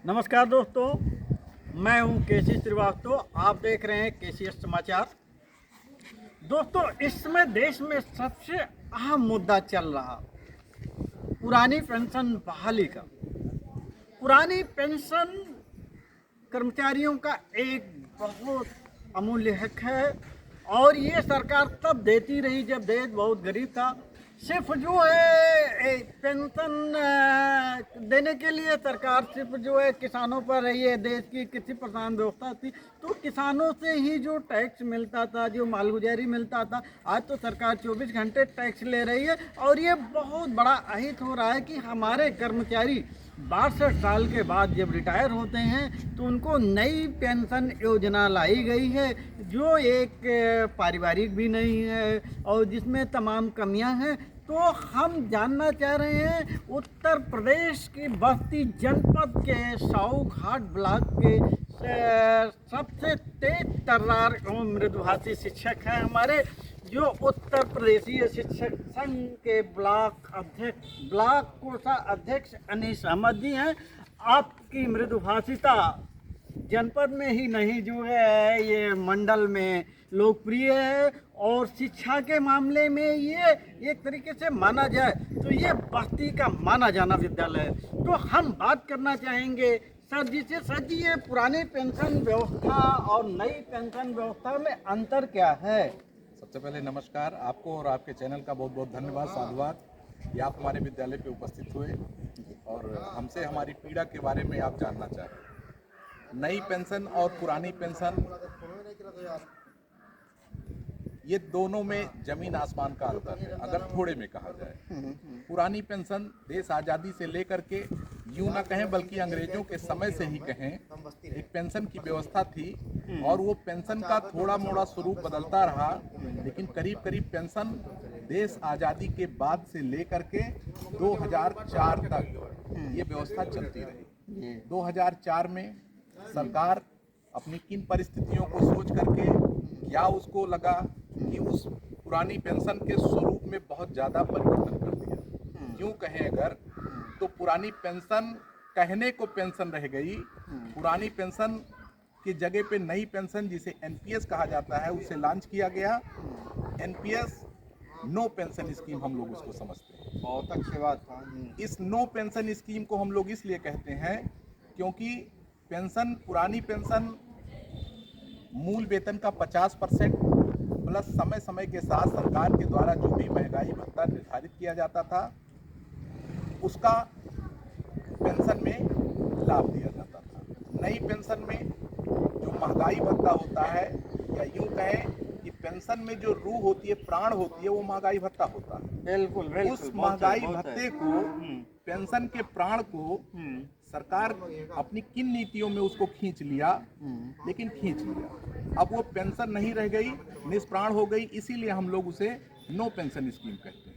नमस्कार दोस्तों, मैं हूं केसी श्रीवास्तव। आप देख रहे हैं केसीएस समाचार। दोस्तों, इस समय देश में सबसे अहम मुद्दा चल रहा पुरानी पेंशन बहाली का। पुरानी पेंशन कर्मचारियों का एक बहुत अमूल्य हक है और ये सरकार तब देती रही जब देश बहुत गरीब था। सिर्फ जो है पेंशन देने के लिए सरकार सिर्फ जो है किसानों पर ये देश की कृषि प्रधान व्यवस्था थी, तो किसानों से ही जो टैक्स मिलता था, जो मालगुजारी मिलता था, आज तो सरकार 24 घंटे टैक्स ले रही है। और ये बहुत बड़ा अहित हो रहा है कि हमारे कर्मचारी 62 साल के बाद जब रिटायर होते हैं तो उनको नई पेंशन योजना लाई गई है, जो एक पारिवारिक भी नहीं है और जिसमें तमाम कमियां हैं। तो हम जानना चाह रहे हैं उत्तर प्रदेश की बस्ती जनपद के साहू घाट ब्लॉक के सबसे तेज तर्रार एवं मृदुभाषी शिक्षक हैं हमारे, जो उत्तर प्रदेशीय शिक्षक संघ के ब्लॉक कोषाध्यक्ष अनीस अहमद जी हैं। आपकी मृदुभाषिता जनपद में ही नहीं जो है ये मंडल में लोकप्रिय है और शिक्षा के मामले में ये एक तरीके से माना जाए तो ये बस्ती का माना जाना विद्यालय है। तो हम बात करना चाहेंगे सर जी से। सर जी, ये पुरानी पेंशन व्यवस्था और नई पेंशन व्यवस्था में अंतर क्या है? सबसे पहले नमस्कार आपको और आपके चैनल का बहुत बहुत धन्यवाद, साधुवाद कि आप हमारे विद्यालय पे उपस्थित हुए और हमसे हमारी पीड़ा के बारे में आप जानना चाह रहे हैं। नई पेंशन और पुरानी पेंशन, ये दोनों में जमीन आसमान का अंतर है अगर थोड़े में कहा जाए। पुरानी पेंशन देश आज़ादी से लेकर के यूं ना कहें बल्कि अंग्रेजों के समय से ही कहें एक पेंशन की व्यवस्था थी और वो पेंशन का थोड़ा मोड़ा स्वरूप बदलता रहा, लेकिन करीब करीब पेंशन देश आज़ादी के बाद से लेकर के 2004 तक ये व्यवस्था चलती रही। 2004 में सरकार अपनी किन परिस्थितियों को सोच करके क्या उसको लगा कि उस पुरानी पेंशन के स्वरूप में बहुत ज़्यादा परिवर्तन कर दिया। यूँ कहें अगर तो पुरानी पेंशन कहने को पेंशन रह गई, पुरानी पेंशन की जगह पे नई पेंशन जिसे एनपीएस कहा जाता है उसे लॉन्च किया गया। एनपीएस नो पेंशन स्कीम हम लोग उसको समझते हैं। बहुत अच्छी बात है। इस नो पेंशन स्कीम को हम लोग इसलिए कहते हैं क्योंकि पेंशन, पुरानी पेंशन मूल वेतन का 50% प्लस समय समय के साथ सरकार के द्वारा जो भी महंगाई भत्ता निर्धारित किया जाता था उसका पेंशन में लाभ दिया जाता था। नई पेंशन में जो महंगाई भत्ता होता है, या यूं कहें कि पेंशन में जो रूह होती है, प्राण होती है, वो महंगाई भत्ता होता है। बिल्कुल बिल्कुल। उस महंगाई भत्ते को, पेंशन के प्राण को सरकार अपनी किन नीतियों में उसको खींच लिया, लेकिन खींच लिया। अब वो पेंशन नहीं रह गई, निष्प्राण हो गई, इसीलिए हम लोग उसे नो पेंशन स्कीम कहते हैं।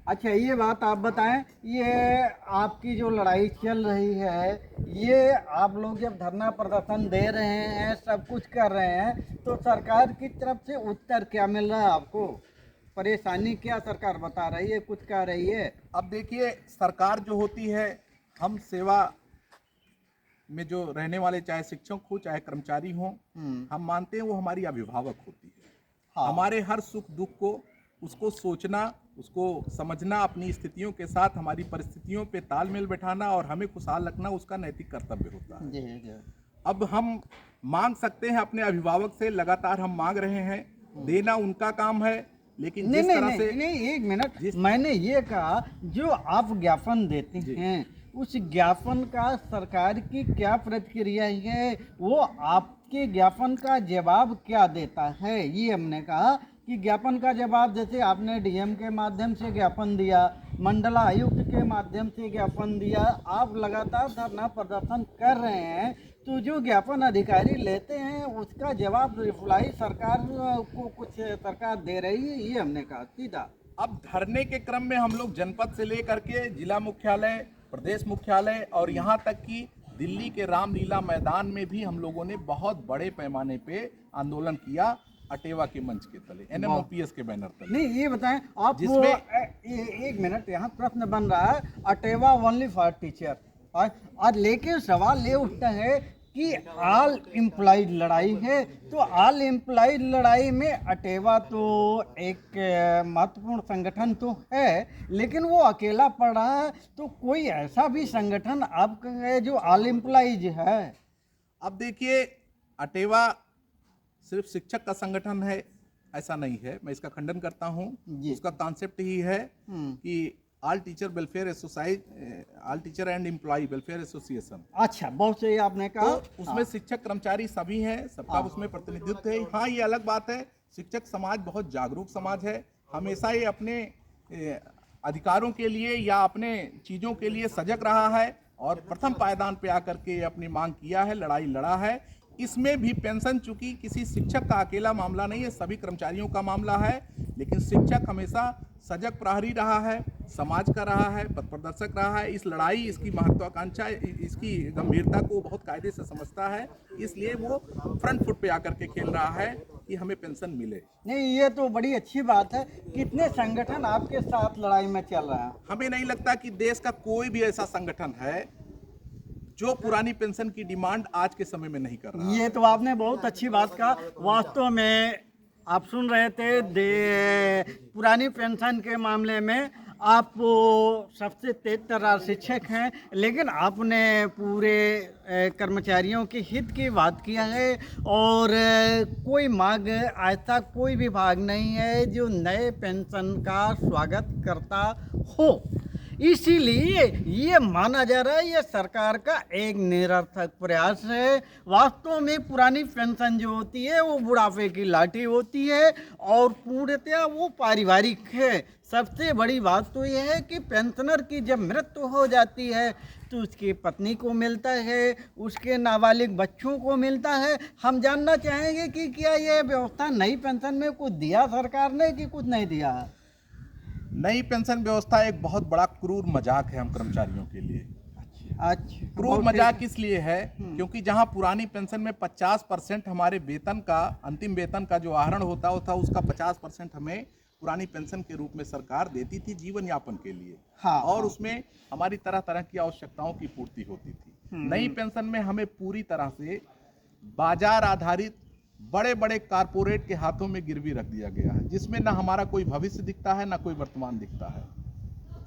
अच्छा, ये बात आप बताएं, ये आपकी जो लड़ाई चल रही है, ये आप लोग जब धरना प्रदर्शन दे रहे हैं, सब कुछ कर रहे हैं, तो सरकार की तरफ से उत्तर क्या मिल रहा है आपको? परेशानी क्या सरकार बता रही है, कुछ कह रही है? अब देखिए, सरकार जो होती है, हम सेवा में जो रहने वाले चाहे शिक्षक हो चाहे कर्मचारी हो, हम मानते हैं वो हमारी अभिभावक होती है। हाँ। हमारे हर सुख दुख को उसको सोचना, उसको समझना, अपनी स्थितियों के साथ हमारी परिस्थितियों पे तालमेल बैठाना और हमें खुशहाल रखना उसका नैतिक कर्तव्य होता है। जी। अब हम मांग सकते हैं अपने अभिभावक से, लगातार हम मांग रहे हैं, देना उनका काम है, लेकिन जिस तरह से नहीं, एक मिनट, मैंने ये कहा जो आप ज्ञापन देते हैं उस ज्ञापन का सरकार की क्या प्रतिक्रिया है, वो आपके ज्ञापन का जवाब क्या देता है? ये हमने कहा कि ज्ञापन का जवाब, जैसे आपने डीएम के माध्यम से ज्ञापन दिया, मंडलायुक्त के माध्यम से ज्ञापन दिया, आप लगातार धरना प्रदर्शन कर रहे हैं, तो जो ज्ञापन अधिकारी लेते हैं उसका जवाब रिप्लाई सरकार को कुछ सरकार दे रही है, ये हमने कहा सीधा। अब धरने के क्रम में हम लोग जनपद से लेकर के जिला मुख्यालय, प्रदेश मुख्यालय और यहाँ तक कि दिल्ली के रामलीला मैदान में भी हम लोगों ने बहुत बड़े पैमाने पे आंदोलन किया, अटेवा के मंच के तले, एनएमओपीएस के बैनर तले। नहीं, ये बताएं आप, जिसमें एक मिनट, यहाँ प्रश्न बन रहा है, अटेवा ओनली फॉर टीचर, और लेकिन सवाल ये उठता है कि ऑल एम्प्लॉयड लड़ाई है, तो ऑल एम्प्लॉयड लड़ाई में अटेवा तो एक महत्वपूर्ण संगठन तो है, लेकिन वो अकेला पड़ रहा है। तो कोई ऐसा भी संगठन आपका है जो ऑल एम्प्लॉयज है? अब देखिए, अटेवा सिर्फ शिक्षक का संगठन है ऐसा नहीं है, मैं इसका खंडन करता हूँ। उसका कॉन्सेप्ट ही है कि all teacher welfare society, all teacher and employ welfare association. अच्छा, बहुत सही आपने कहा। तो उसमें शिक्षक कर्मचारी सभी हैं, सबका उसमें प्रतिनिधित्व है। हाँ, ये अलग बात है, शिक्षक समाज बहुत जागरूक समाज है, हमेशा ये अपने अधिकारों के लिए या अपने चीज़ों के लिए सजग रहा है और प्रथम पायदान पे आकर के अपनी मांग किया है, लड़ाई लड़ा है। इसमें भी पेंशन चूंकि किसी शिक्षक का अकेला मामला नहीं है, सभी कर्मचारियों का मामला है, लेकिन शिक्षक हमेशा सजग प्रहरी रहा है, समाज का रहा है, पथ प्रदर्शक रहा है। इस लड़ाई, इसकी महत्वाकांक्षा, इसकी गंभीरता को बहुत कायदे से समझता है, इसलिए वो फ्रंट फुट पे आकर के खेल रहा है कि हमें पेंशन मिले। नहीं, ये तो बड़ी अच्छी बात है। कितने संगठन आपके साथ लड़ाई में चल रहा है? हमें नहीं लगता कि देश का कोई भी ऐसा संगठन है जो पुरानी पेंशन की डिमांड आज के समय में नहीं कर रहा। ये तो आपने बहुत अच्छी बात कहा। वास्तव में आप सुन रहे थे पुरानी पेंशन के मामले में आप सबसे तेज तर्रार शिक्षक हैं, लेकिन आपने पूरे कर्मचारियों के हित की बात किया है। और कोई मांग, ऐसा कोई विभाग नहीं है जो नए पेंशन का स्वागत करता हो, इसीलिए ये माना जा रहा है ये सरकार का एक निरर्थक प्रयास है। वास्तव में पुरानी पेंशन जो होती है वो बुढ़ापे की लाठी होती है और पूर्णतया वो पारिवारिक है। सबसे बड़ी बात तो यह है कि पेंशनर की जब मृत्यु हो जाती है तो उसकी पत्नी को मिलता है, उसके नाबालिग बच्चों को मिलता है। हम जानना चाहेंगे कि क्या ये व्यवस्था नई पेंशन में कुछ दिया सरकार ने कि कुछ नहीं दिया? नई पेंशन व्यवस्था एक बहुत बड़ा क्रूर मजाक है हम कर्मचारियों के लिए। अच्छा, क्रूर मजाक इसलिए है क्योंकि जहां पुरानी पेंशन में 50% हमारे वेतन का, अंतिम वेतन का जो आहरण होता था, उसका 50% हमें पुरानी पेंशन के रूप में सरकार देती थी जीवन यापन के लिए। हाँ, और उसमें हमारी तरह तरह की आवश्यकताओं की पूर्ति होती थी। नई पेंशन में हमें पूरी तरह से बाजार आधारित बड़े बड़े कारपोरेट के हाथों में गिरवी रख दिया गया है, जिसमें ना हमारा कोई भविष्य दिखता है, ना कोई वर्तमान दिखता है।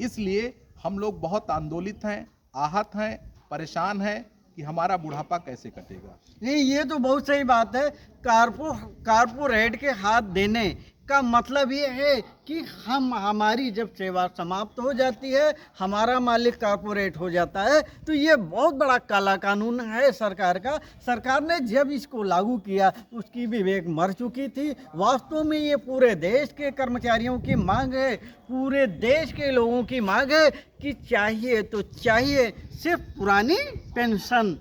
इसलिए हम लोग बहुत आंदोलित हैं, आहत हैं, परेशान हैं कि हमारा बुढ़ापा कैसे कटेगा। नहीं, ये तो बहुत सही बात है। कारपोरेट के हाथ देने का मतलब ये है कि हमारी जब सेवा समाप्त हो जाती है, हमारा मालिक कारपोरेट हो जाता है। तो ये बहुत बड़ा काला कानून है सरकार का। सरकार ने जब इसको लागू किया उसकी विवेक मर चुकी थी। वास्तव में ये पूरे देश के कर्मचारियों की मांग है, पूरे देश के लोगों की मांग है कि चाहिए तो चाहिए सिर्फ पुरानी पेंशन।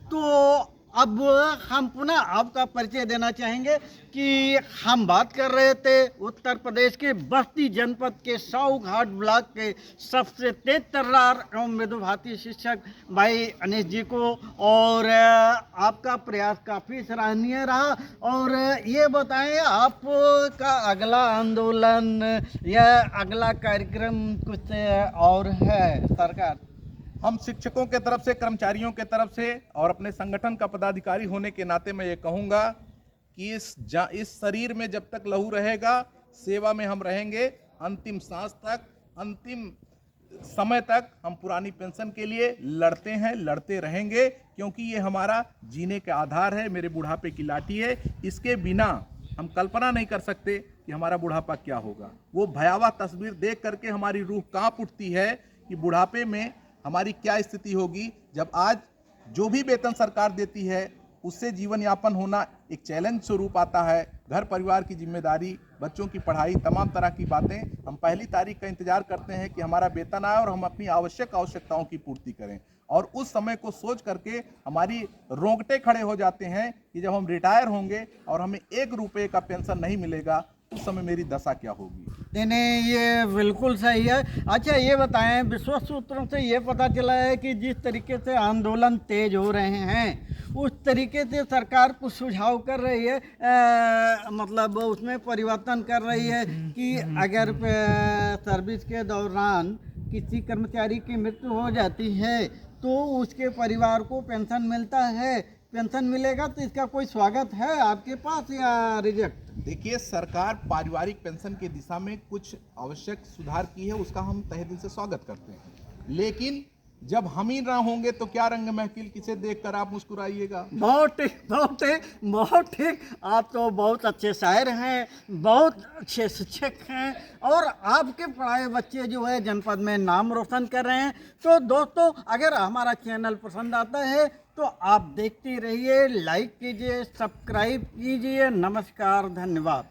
तो अब हम पुनः आपका परिचय देना चाहेंगे कि हम बात कर रहे थे उत्तर प्रदेश के बस्ती जनपद के साहू घाट ब्लॉक के सबसे तेज तर्रार एवं मृदुभाषी शिक्षक भाई अनिश जी को, और आपका प्रयास काफ़ी सराहनीय रहा। और ये बताएं, आपका अगला आंदोलन या अगला कार्यक्रम कुछ और है सरकार? हम शिक्षकों के तरफ से, कर्मचारियों के तरफ से और अपने संगठन का पदाधिकारी होने के नाते मैं ये कहूँगा कि इस शरीर में जब तक लहू रहेगा, सेवा में हम रहेंगे। अंतिम सांस तक, अंतिम समय तक हम पुरानी पेंशन के लिए लड़ते हैं, लड़ते रहेंगे, क्योंकि ये हमारा जीने का आधार है, मेरे बुढ़ापे की लाठी है। इसके बिना हम कल्पना नहीं कर सकते कि हमारा बुढ़ापा क्या होगा। वो भयावह तस्वीर देख करके हमारी रूह कांप उठती है कि बुढ़ापे में हमारी क्या स्थिति होगी, जब आज जो भी वेतन सरकार देती है उससे जीवन यापन होना एक चैलेंज स्वरूप आता है। घर परिवार की जिम्मेदारी, बच्चों की पढ़ाई, तमाम तरह की बातें, हम पहली तारीख का इंतजार करते हैं कि हमारा वेतन आए और हम अपनी आवश्यकताओं की पूर्ति करें। और उस समय को सोच करके हमारी रोंगटे खड़े हो जाते हैं कि जब हम रिटायर होंगे और हमें 1 रुपये का पेंशन नहीं मिलेगा, उस समय मेरी दशा क्या होगी। नहीं, ये बिल्कुल सही है। अच्छा, ये बताएं, विश्वस्त सूत्रों से ये पता चला है कि जिस तरीके से आंदोलन तेज हो रहे हैं उस तरीके से सरकार कुछ सुझाव कर रही है, मतलब उसमें परिवर्तन कर रही है कि अगर सर्विस के दौरान किसी कर्मचारी की मृत्यु हो जाती है तो उसके परिवार को पेंशन मिलता है। पेंशन मिलेगा तो इसका कोई स्वागत है आपके पास या रिजेक्ट? देखिए, सरकार पारिवारिक पेंशन की दिशा में कुछ आवश्यक सुधार की है, उसका हम तहे दिल से स्वागत करते हैं। लेकिन जब हम ही ना होंगे तो क्या रंग महफिल, किसे देखकर आप मुस्कुराइएगा। बहुत ठीक, बहुत ठीक, बहुत ठीक। आप तो बहुत अच्छे शायर हैं, बहुत अच्छे शिक्षक हैं और आपके पढ़ाए बच्चे जो है जनपद में नाम रोशन कर रहे हैं। तो दोस्तों, अगर हमारा चैनल पसंद आता है तो आप देखते रहिए, लाइक कीजिए, सब्सक्राइब कीजिए। नमस्कार, धन्यवाद।